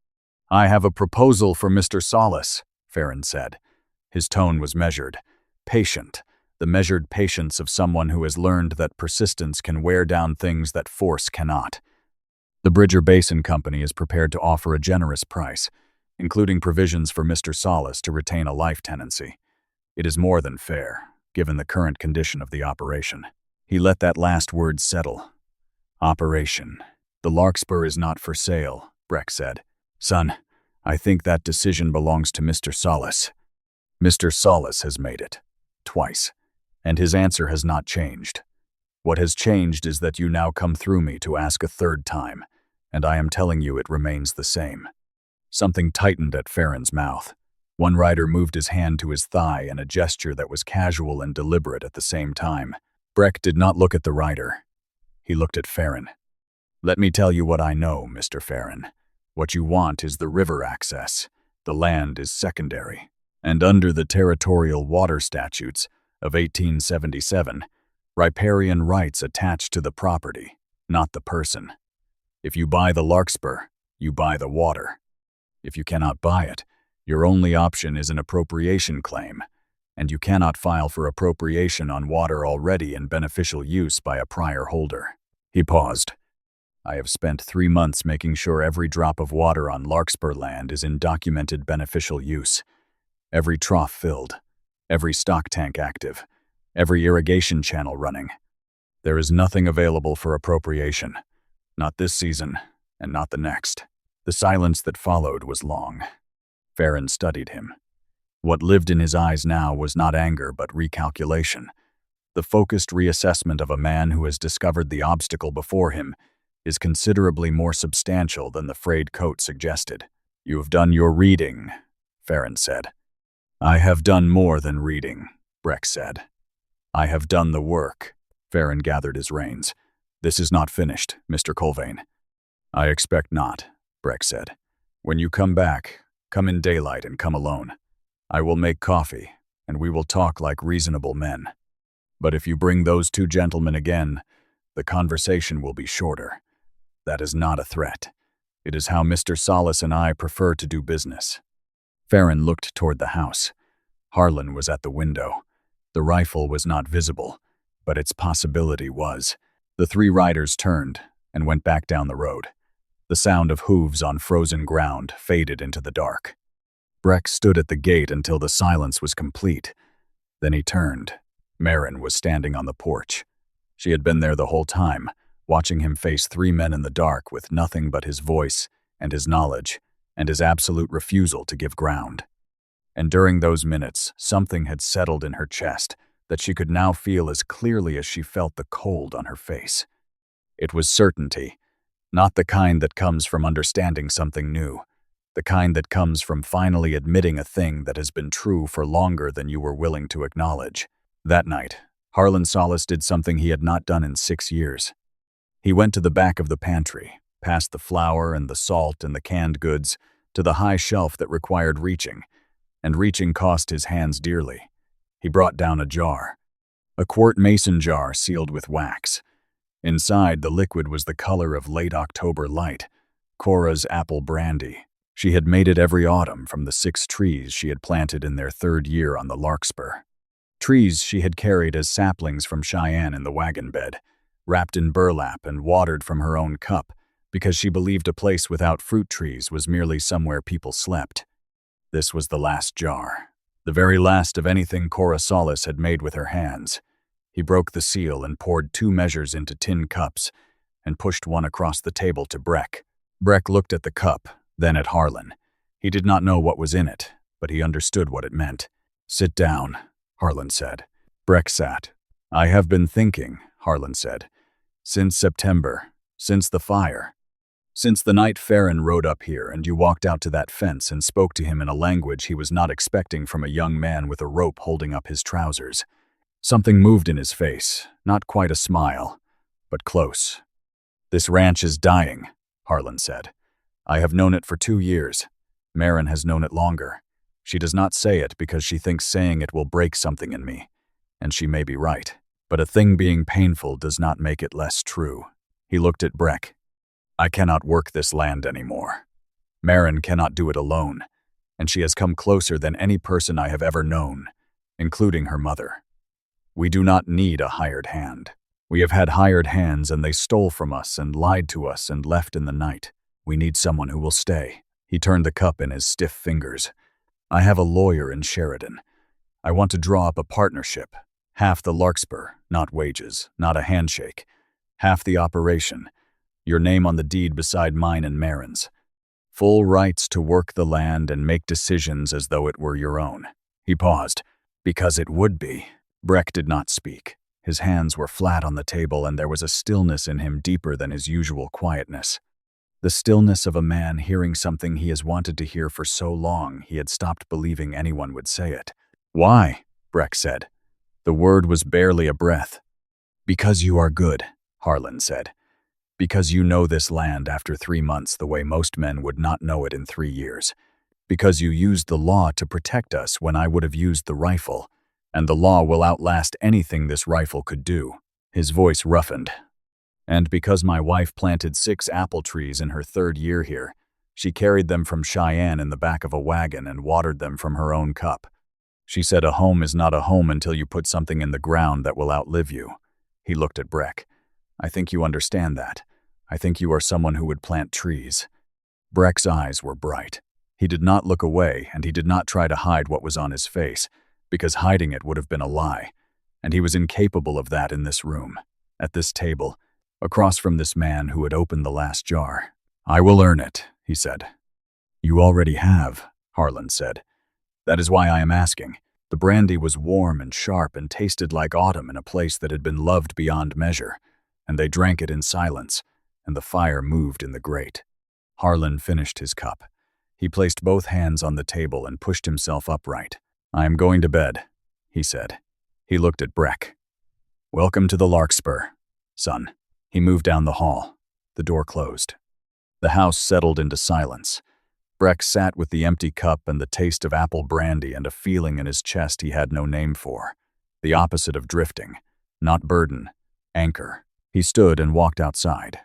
"I have a proposal for Mr. Solis," Farron said. His tone was measured, patient, the measured patience of someone who has learned that persistence can wear down things that force cannot. "The Bridger Basin Company is prepared to offer a generous price, including provisions for Mr. Solis to retain a life tenancy. It is more than fair, given the current condition of the operation." He let that last word settle. "Operation. The Larkspur is not for sale," Breck said. "Son, I think that decision belongs to Mr. Solis. Mr. Solis has made it. Twice. And his answer has not changed. What has changed is that you now come through me to ask a third time, and I am telling you it remains the same. Something tightened at Farron's mouth. One rider moved his hand to his thigh in a gesture that was casual and deliberate at the same time. Breck did not look at the rider. He looked at Farron. Let me tell you what I know, Mr. Farron. What you want is the river access. The land is secondary. And under the territorial water statutes of 1877, riparian rights attach to the property, not the person. If you buy the larkspur, you buy the water. If you cannot buy it, your only option is an appropriation claim, and you cannot file for appropriation on water already in beneficial use by a prior holder. He paused. I have spent 3 months making sure every drop of water on larkspur land is in documented beneficial use. Every trough filled, every stock tank active, every irrigation channel running. There is nothing available for appropriation. Not this season, and not the next. The silence that followed was long. Farron studied him. What lived in his eyes now was not anger but recalculation. The focused reassessment of a man who has discovered the obstacle before him is considerably more substantial than the frayed coat suggested. You have done your reading, Farron said. I have done more than reading, Breck said. I have done the work. Farron gathered his reins. This is not finished, Mr. Colvane. I expect not, Breck said. When you come back, come in daylight and come alone. I will make coffee, and we will talk like reasonable men. But if you bring those 2 gentlemen again, the conversation will be shorter. That is not a threat. It is how Mr. Solis and I prefer to do business. Farron looked toward the house. Harlan was at the window. The rifle was not visible, but its possibility was. The 3 riders turned and went back down the road. The sound of hooves on frozen ground faded into the dark. Breck stood at the gate until the silence was complete. Then he turned. Marin was standing on the porch. She had been there the whole time, watching him face 3 men in the dark with nothing but his voice and his knowledge and his absolute refusal to give ground. And during those minutes, something had settled in her chest that she could now feel as clearly as she felt the cold on her face. It was certainty, not the kind that comes from understanding something new, the kind that comes from finally admitting a thing that has been true for longer than you were willing to acknowledge. That night, Harlan Solis did something he had not done in 6 years. He went to the back of the pantry, past the flour and the salt and the canned goods, to the high shelf that required reaching, and reaching cost his hands dearly. He brought down a jar, a quart mason jar sealed with wax. Inside, the liquid was the color of late October light, Cora's apple brandy. She had made it every autumn from the 6 trees she had planted in their 3rd year on the larkspur. Trees she had carried as saplings from Cheyenne in the wagon bed, wrapped in burlap and watered from her own cup, because she believed a place without fruit trees was merely somewhere people slept. This was the last jar, the very last of anything Cora Solis had made with her hands. He broke the seal and poured 2 measures into tin cups and pushed one across the table to Breck. Breck looked at the cup, then at Harlan. He did not know what was in it, but he understood what it meant. Sit down, Harlan said. Breck sat. I have been thinking, Harlan said. Since September, since the fire. Since the night Farron rode up here and you walked out to that fence and spoke to him in a language he was not expecting from a young man with a rope holding up his trousers. Something moved in his face, not quite a smile, but close. This ranch is dying, Harlan said. I have known it for 2 years. Marin has known it longer. She does not say it because she thinks saying it will break something in me, and she may be right. But a thing being painful does not make it less true. He looked at Breck. I cannot work this land anymore. Marin cannot do it alone, and she has come closer than any person I have ever known, including her mother. We do not need a hired hand. We have had hired hands and they stole from us and lied to us and left in the night. We need someone who will stay. He turned the cup in his stiff fingers. I have a lawyer in Sheridan. I want to draw up a partnership. Half the larkspur, not wages, not a handshake. Half the operation. Your name on the deed beside mine and Marin's. Full rights to work the land and make decisions as though it were your own. He paused. Because it would be. Breck did not speak. His hands were flat on the table, and there was a stillness in him deeper than his usual quietness. The stillness of a man hearing something he has wanted to hear for so long he had stopped believing anyone would say it. "Why?" Breck said. The word was barely a breath. "Because you are good," Harlan said. "Because you know this land after 3 months the way most men would not know it in 3 years. Because you used the law to protect us when I would have used the rifle, and the law will outlast anything this rifle could do." His voice roughened. "And because my wife planted 6 apple trees in her 3rd year here, she carried them from Cheyenne in the back of a wagon and watered them from her own cup. She said a home is not a home until you put something in the ground that will outlive you." He looked at Breck. "I think you understand that. I think you are someone who would plant trees." Breck's eyes were bright. He did not look away, and he did not try to hide what was on his face, because hiding it would have been a lie, and he was incapable of that in this room, at this table, across from this man who had opened the last jar. "I will earn it," he said. "You already have," Harlan said. "That is why I am asking." The brandy was warm and sharp and tasted like autumn in a place that had been loved beyond measure, and they drank it in silence, and the fire moved in the grate. Harlan finished his cup. He placed both hands on the table and pushed himself upright. "I am going to bed," he said. He looked at Breck. "Welcome to the Larkspur, son." He moved down the hall. The door closed. The house settled into silence. Breck sat with the empty cup and the taste of apple brandy and a feeling in his chest he had no name for. The opposite of drifting. Not burden. Anchor. He stood and walked outside.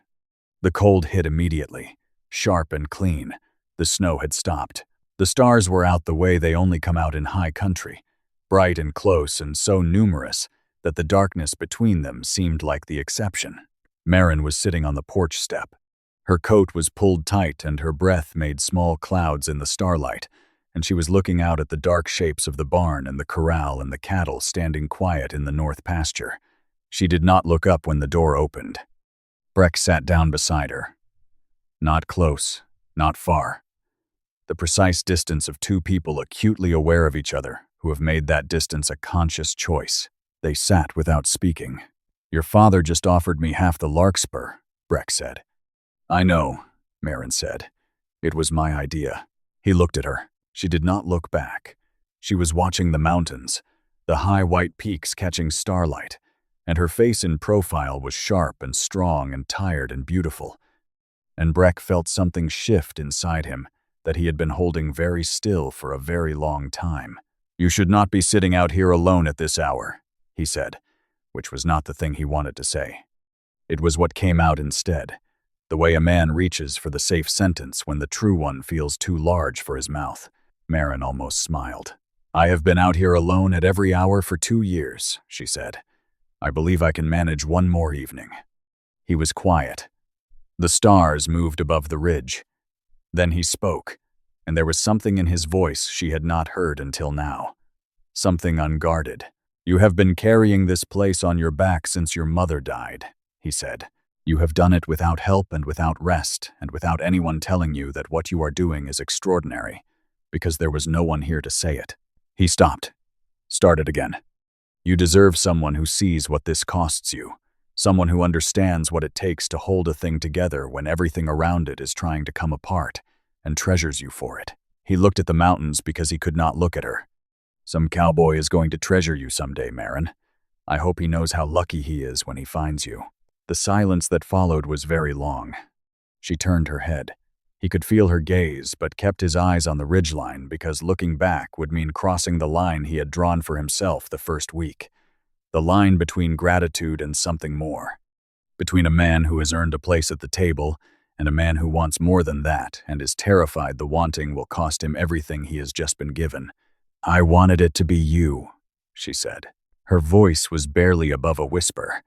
The cold hit immediately. Sharp and clean. The snow had stopped. The stars were out the way they only come out in high country. Bright and close and so numerous that the darkness between them seemed like the exception. Marin was sitting on the porch step. Her coat was pulled tight and her breath made small clouds in the starlight, and she was looking out at the dark shapes of the barn and the corral and the cattle standing quiet in the north pasture. She did not look up when the door opened. Breck sat down beside her. Not close, not far. The precise distance of 2 people acutely aware of each other, who have made that distance a conscious choice. They sat without speaking. "Your father just offered me half the Larkspur," Breck said. "I know," Marin said. "It was my idea." He looked at her. She did not look back. She was watching the mountains, the high white peaks catching starlight, and her face in profile was sharp and strong and tired and beautiful. And Breck felt something shift inside him that he had been holding very still for a very long time. "You should not be sitting out here alone at this hour," he said, which was not the thing he wanted to say. It was what came out instead, the way a man reaches for the safe sentence when the true one feels too large for his mouth. Marin almost smiled. "I have been out here alone at every hour for 2 years," she said. "I believe I can manage 1 more evening." He was quiet. The stars moved above the ridge. Then he spoke, and there was something in his voice she had not heard until now. Something unguarded. "You have been carrying this place on your back since your mother died," he said. "You have done it without help and without rest and without anyone telling you that what you are doing is extraordinary, because there was no one here to say it." He stopped. Started again. "You deserve someone who sees what this costs you, someone who understands what it takes to hold a thing together when everything around it is trying to come apart, and treasures you for it." He looked at the mountains because he could not look at her. "Some cowboy is going to treasure you someday, Marin. I hope he knows how lucky he is when he finds you." The silence that followed was very long. She turned her head. He could feel her gaze, but kept his eyes on the ridgeline because looking back would mean crossing the line he had drawn for himself the first week. The line between gratitude and something more. Between a man who has earned a place at the table and a man who wants more than that and is terrified the wanting will cost him everything he has just been given. "I wanted it to be you," she said. Her voice was barely above a whisper.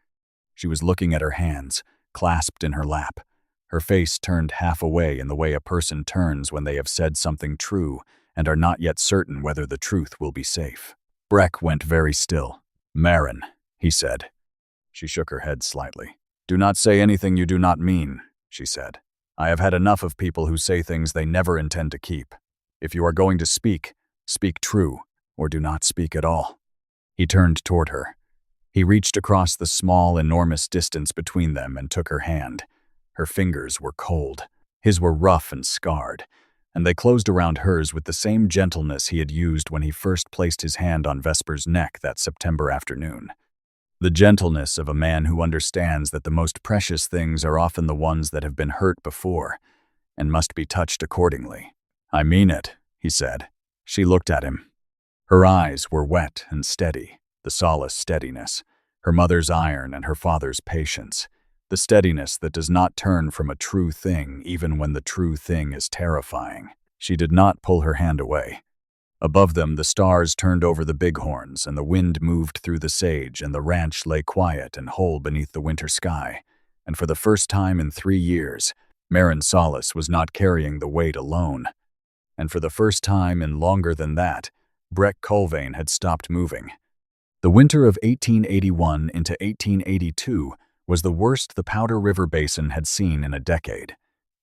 She was looking at her hands, clasped in her lap. Her face turned half away in the way a person turns when they have said something true and are not yet certain whether the truth will be safe. Breck went very still. "Marin," he said. She shook her head slightly. "Do not say anything you do not mean," she said. "I have had enough of people who say things they never intend to keep. If you are going to speak, speak true, or do not speak at all." He turned toward her. He reached across the small, enormous distance between them and took her hand. Her fingers were cold. His were rough and scarred, and they closed around hers with the same gentleness he had used when he first placed his hand on Vesper's neck that September afternoon. The gentleness of a man who understands that the most precious things are often the ones that have been hurt before and must be touched accordingly. "I mean it," he said. She looked at him. Her eyes were wet and steady, the Solace steadiness, her mother's iron and her father's patience, the steadiness that does not turn from a true thing even when the true thing is terrifying. She did not pull her hand away. Above them, the stars turned over the bighorns, and the wind moved through the sage, and the ranch lay quiet and whole beneath the winter sky. And for the first time in 3 years, Marin Solace was not carrying the weight alone. And for the first time in longer than that, Breck Colvane had stopped moving. The winter of 1881 into 1882 was the worst the Powder River Basin had seen in a decade.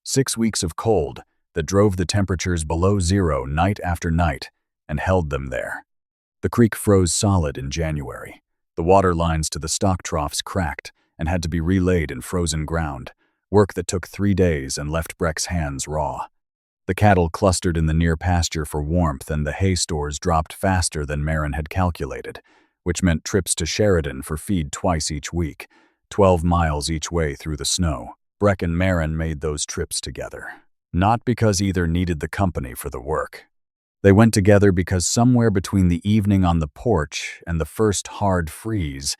6 weeks of cold that drove the temperatures below zero night after night and held them there. The creek froze solid in January. The water lines to the stock troughs cracked and had to be relayed in frozen ground, work that took 3 days and left Breck's hands raw. The cattle clustered in the near pasture for warmth, and the hay stores dropped faster than Marin had calculated, which meant trips to Sheridan for feed twice each week, 12 miles each way through the snow. Breck and Marin made those trips together, not because either needed the company for the work. They went together because somewhere between the evening on the porch and the first hard freeze,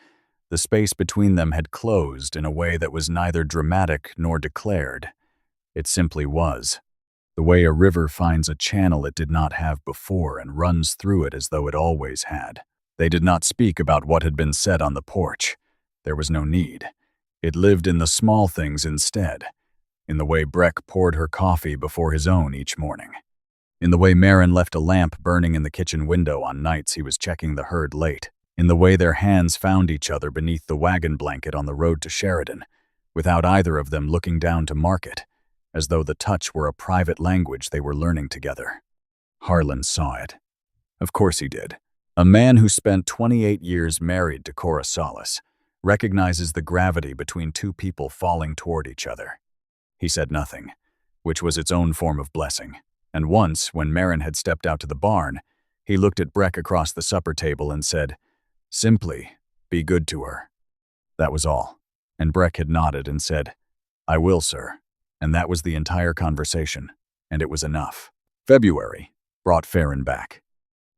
the space between them had closed in a way that was neither dramatic nor declared. It simply was. The way a river finds a channel it did not have before and runs through it as though it always had. They did not speak about what had been said on the porch. There was no need. It lived in the small things instead, in the way Breck poured her coffee before his own each morning, in the way Marin left a lamp burning in the kitchen window on nights he was checking the herd late, in the way their hands found each other beneath the wagon blanket on the road to Sheridan, without either of them looking down to mark it, as though the touch were a private language they were learning together. Harlan saw it. Of course he did. A man who spent 28 years married to Cora Solace recognizes the gravity between two people falling toward each other. He said nothing, which was its own form of blessing. And once, when Marin had stepped out to the barn, he looked at Breck across the supper table and said, simply, "Be good to her." That was all. And Breck had nodded and said, "I will, sir." And that was the entire conversation, and it was enough. February brought Farron back.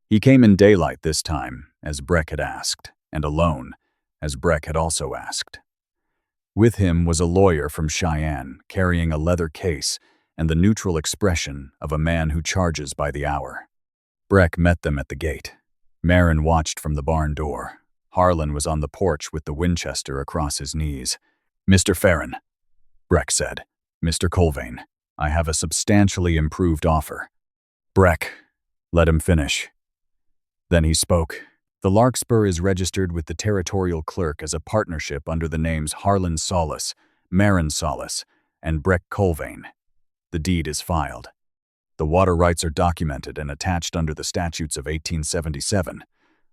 He came in daylight this time, as Breck had asked, and alone, as Breck had also asked. With him was a lawyer from Cheyenne, carrying a leather case and the neutral expression of a man who charges by the hour. Breck met them at the gate. Marin watched from the barn door. Harlan was on the porch with the Winchester across his knees. "Mr. Farron," Breck said. "Mr. Colvane, I have a substantially improved offer." "Breck, let him finish." Then he spoke. "The Larkspur is registered with the territorial clerk as a partnership under the names Harlan Solace, Marin Solace, and Breck Colvane. The deed is filed. The water rights are documented and attached under the statutes of 1877.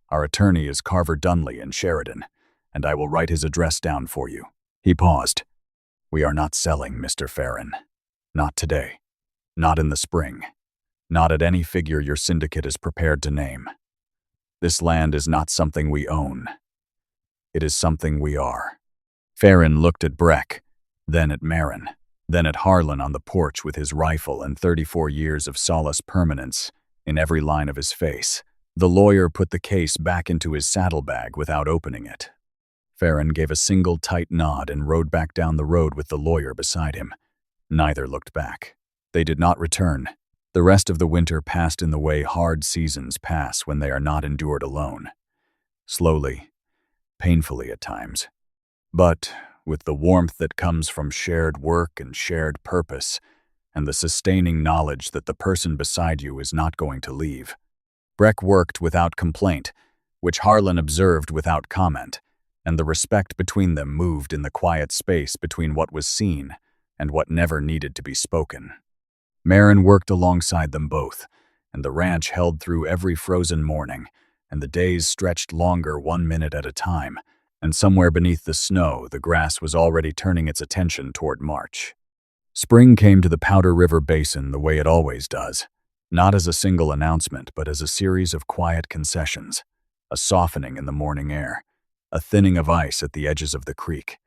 Our attorney is Carver Dunley in Sheridan, and I will write his address down for you." He paused. "We are not selling, Mr. Farron. Not today. Not in the spring. Not at any figure your syndicate is prepared to name. This land is not something we own. It is something we are." Farron looked at Breck, then at Marin, then at Harlan on the porch with his rifle and 34 years of Solace permanence in every line of his face. The lawyer put the case back into his saddlebag without opening it. Farron gave a single tight nod and rode back down the road with the lawyer beside him. Neither looked back. They did not return. The rest of the winter passed in the way hard seasons pass when they are not endured alone. Slowly, painfully at times. But with the warmth that comes from shared work and shared purpose, and the sustaining knowledge that the person beside you is not going to leave. Breck worked without complaint, which Harlan observed without comment, and the respect between them moved in the quiet space between what was seen and what never needed to be spoken. Marin worked alongside them both, and the ranch held through every frozen morning, and the days stretched longer 1 minute at a time, and somewhere beneath the snow, the grass was already turning its attention toward March. Spring came to the Powder River Basin the way it always does, not as a single announcement, but as a series of quiet concessions, a softening in the morning air, a thinning of ice at the edges of the creek,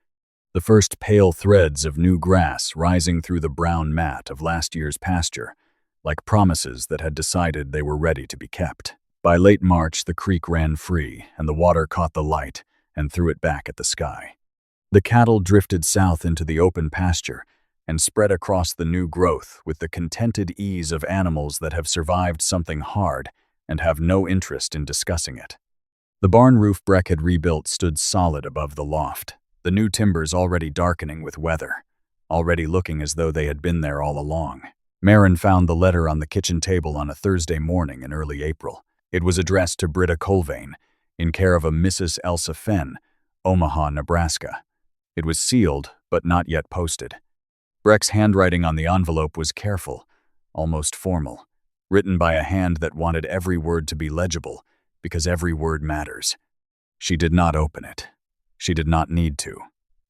the first pale threads of new grass rising through the brown mat of last year's pasture, like promises that had decided they were ready to be kept. By late March, the creek ran free, and the water caught the light and threw it back at the sky. The cattle drifted south into the open pasture and spread across the new growth with the contented ease of animals that have survived something hard and have no interest in discussing it. The barn roof Breck had rebuilt stood solid above the loft, the new timbers already darkening with weather, already looking as though they had been there all along. Maren found the letter on the kitchen table on a Thursday morning in early April. It was addressed to Britta Colvane, in care of a Mrs. Elsa Fenn, Omaha, Nebraska. It was sealed, but not yet posted. Breck's handwriting on the envelope was careful, almost formal, written by a hand that wanted every word to be legible, because every word matters. She did not open it. She did not need to.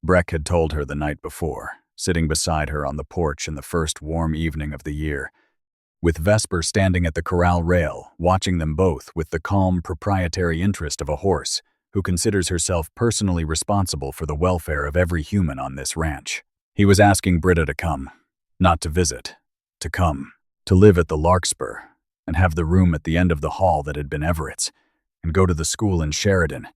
Breck had told her the night before, sitting beside her on the porch in the first warm evening of the year, with Vesper standing at the corral rail, watching them both with the calm, proprietary interest of a horse who considers herself personally responsible for the welfare of every human on this ranch. He was asking Britta to come, not to visit, to come, to live at the Larkspur, and have the room at the end of the hall that had been Everett's, and go to the school in Sheridan,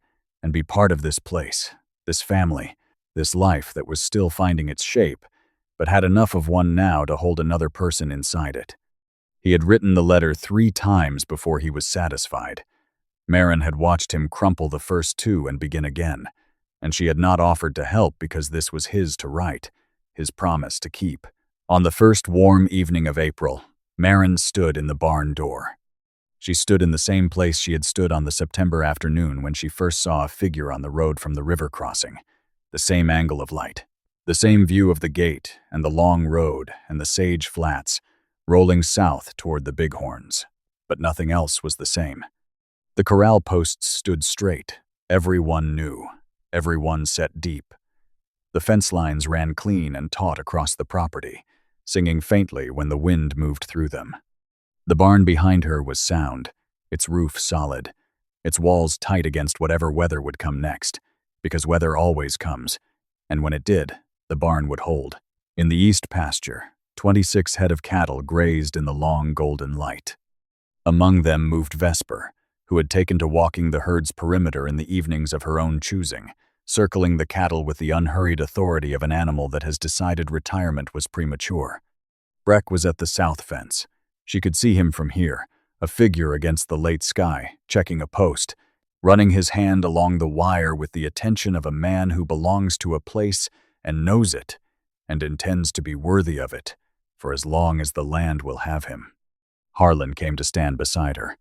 and be part of this place, this family, this life that was still finding its shape, but had enough of one now to hold another person inside it. He had written the letter 3 times before he was satisfied. Maren had watched him crumple the first 2 and begin again, and she had not offered to help because this was his to write, his promise to keep. On the first warm evening of April, Maren stood in the barn door. She stood in the same place she had stood on the September afternoon when she first saw a figure on the road from the river crossing, the same angle of light, the same view of the gate and the long road and the sage flats, rolling south toward the Bighorns. But nothing else was the same. The corral posts stood straight, every one new, every one set deep. The fence lines ran clean and taut across the property, singing faintly when the wind moved through them. The barn behind her was sound, its roof solid, its walls tight against whatever weather would come next, because weather always comes, and when it did, the barn would hold. In the east pasture, 26 head of cattle grazed in the long golden light. Among them moved Vesper, who had taken to walking the herd's perimeter in the evenings of her own choosing, circling the cattle with the unhurried authority of an animal that has decided retirement was premature. Breck was at the south fence. She could see him from here, a figure against the late sky, checking a post, running his hand along the wire with the attention of a man who belongs to a place and knows it, and intends to be worthy of it, for as long as the land will have him. Harlan came to stand beside her.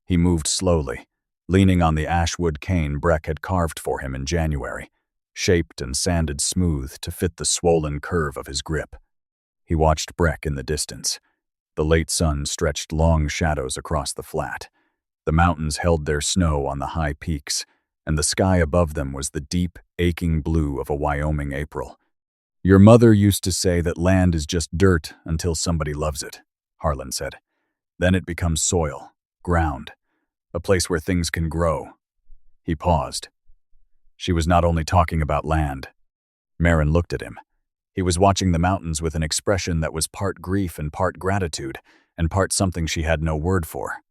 He moved slowly, leaning on the ashwood cane Breck had carved for him in January, shaped and sanded smooth to fit the swollen curve of his grip. He watched Breck in the distance. The late sun stretched long shadows across the flat. The mountains held their snow on the high peaks, and the sky above them was the deep, aching blue of a Wyoming April. "Your mother used to say that land is just dirt until somebody loves it," Harlan said. "Then it becomes soil, ground, a place where things can grow." He paused. She was not only talking about land. Maren looked at him. He was watching the mountains with an expression that was part grief and part gratitude, and part something she had no word for.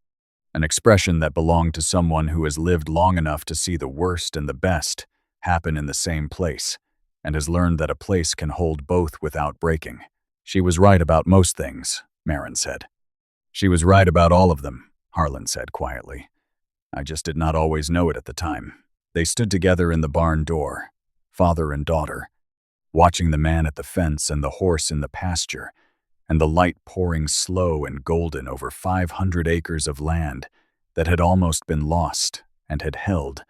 An expression that belonged to someone who has lived long enough to see the worst and the best happen in the same place, and has learned that a place can hold both without breaking. "She was right about most things," Maren said. "She was right about all of them," Harlan said quietly. "I just did not always know it at the time." They stood together in the barn door, father and daughter, watching the man at the fence and the horse in the pasture, and the light pouring slow and golden over 500 acres of land that had almost been lost and had held,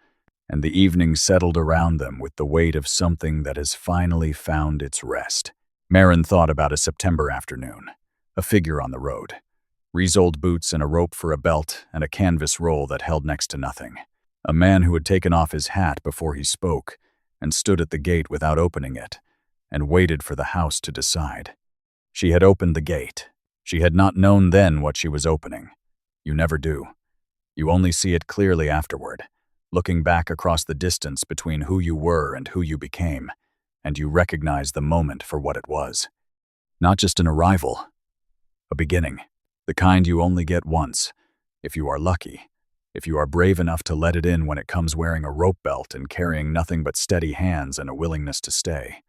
and the evening settled around them with the weight of something that has finally found its rest. Maren thought about a September afternoon, a figure on the road, Resoled boots and a rope for a belt and a canvas roll that held next to nothing. A man who had taken off his hat before he spoke and stood at the gate without opening it and waited for the house to decide. She had opened the gate. She had not known then what she was opening. You never do. You only see it clearly afterward, looking back across the distance between who you were and who you became, and you recognize the moment for what it was. Not just an arrival, a beginning, the kind you only get once, if you are lucky, if you are brave enough to let it in when it comes wearing a rope belt and carrying nothing but steady hands and a willingness to stay.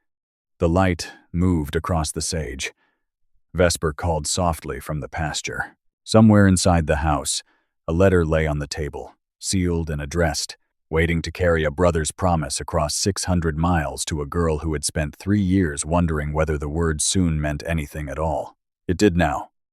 The light moved across the sage. Vesper called softly from the pasture. Somewhere inside the house, a letter lay on the table, sealed and addressed, waiting to carry a brother's promise across 600 miles to a girl who had spent 3 years wondering whether the word soon meant anything at all. It did now.